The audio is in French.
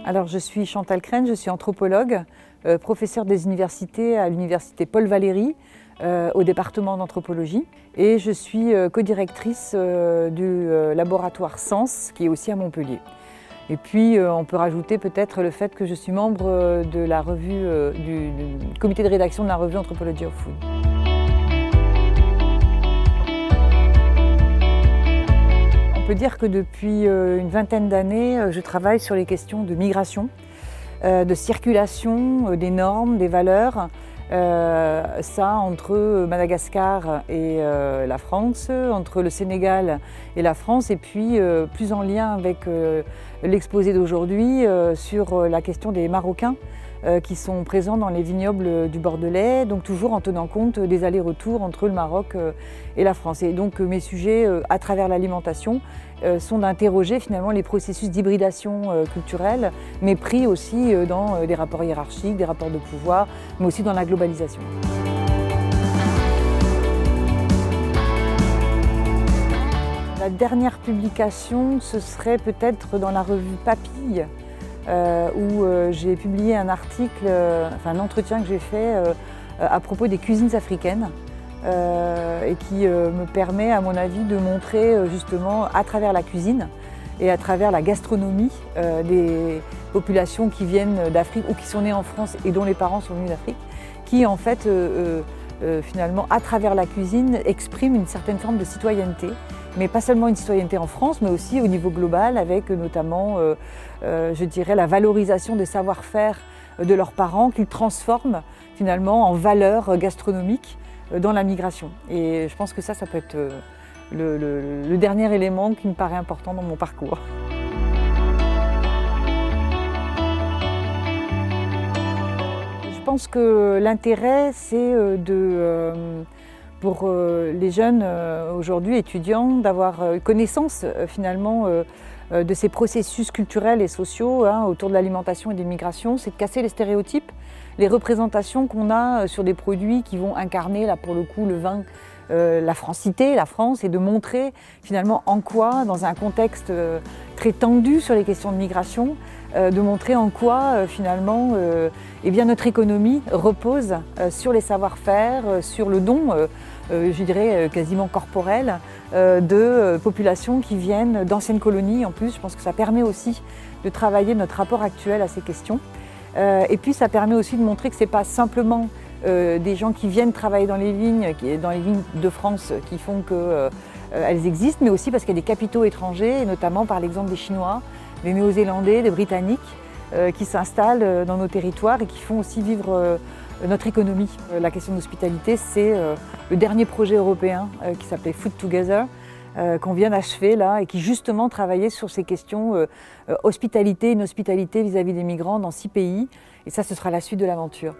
Alors je suis Chantal Crène, je suis anthropologue, professeure des universités à l'université Paul Valéry, au département d'anthropologie. Et je suis codirectrice du laboratoire Sens, qui est aussi à Montpellier. Et puis on peut rajouter peut-être le fait que je suis membre de la revue, du comité de rédaction de la revue Anthropology of Food. On peut dire que depuis une vingtaine d'années, je travaille sur les questions de migration, de circulation, des normes, des valeurs. Ça entre Madagascar et la France, entre le Sénégal et la France, et puis plus en lien avec l'exposé d'aujourd'hui sur la question des Marocains qui sont présents dans les vignobles du Bordelais, donc toujours en tenant compte des allers-retours entre le Maroc et la France. Et donc mes sujets à travers l'alimentation sont d'interroger finalement les processus d'hybridation culturelle, mais pris aussi dans des rapports hiérarchiques, des rapports de pouvoir, mais aussi dans la globalisation. La dernière publication, ce serait peut-être dans la revue Papille, où j'ai publié un article, un entretien que j'ai fait à propos des cuisines africaines et qui me permet, à mon avis, de montrer justement à travers la cuisine et à travers la gastronomie des populations qui viennent d'Afrique ou qui sont nées en France et dont les parents sont venus d'Afrique, qui en fait finalement à travers la cuisine expriment une certaine forme de citoyenneté. Mais pas seulement une citoyenneté en France, mais aussi au niveau global, avec notamment, je dirais, la valorisation des savoir-faire de leurs parents qu'ils transforment finalement en valeurs gastronomiques dans la migration. Et je pense que ça peut être le dernier élément qui me paraît important dans mon parcours. Je pense que l'intérêt, c'est pour les jeunes aujourd'hui étudiants d'avoir connaissance finalement de ces processus culturels et sociaux autour de l'alimentation et des migrations, c'est de casser les stéréotypes, les représentations qu'on a sur des produits qui vont incarner là pour le coup le vin, la francité, la France, et de montrer finalement en quoi, dans un contexte très tendu sur les questions de migration, de montrer en quoi finalement eh bien, notre économie repose sur les savoir-faire, sur le don, je dirais quasiment corporel, de populations qui viennent d'anciennes colonies. En plus, je pense que ça permet aussi de travailler notre rapport actuel à ces questions. Et puis ça permet aussi de montrer que ce n'est pas simplement des gens qui viennent travailler dans les vignes de France qui font qu'elles existent, mais aussi parce qu'il y a des capitaux étrangers, et notamment par l'exemple des Chinois, des Néo-Zélandais, des Britanniques, qui s'installent dans nos territoires et qui font aussi vivre notre économie. La question de l'hospitalité, c'est le dernier projet européen qui s'appelait Food Together, qu'on vient d'achever là, et qui justement travaillait sur ces questions hospitalité, inhospitalité vis-à-vis des migrants dans 6 pays. Et ça, ce sera la suite de l'aventure.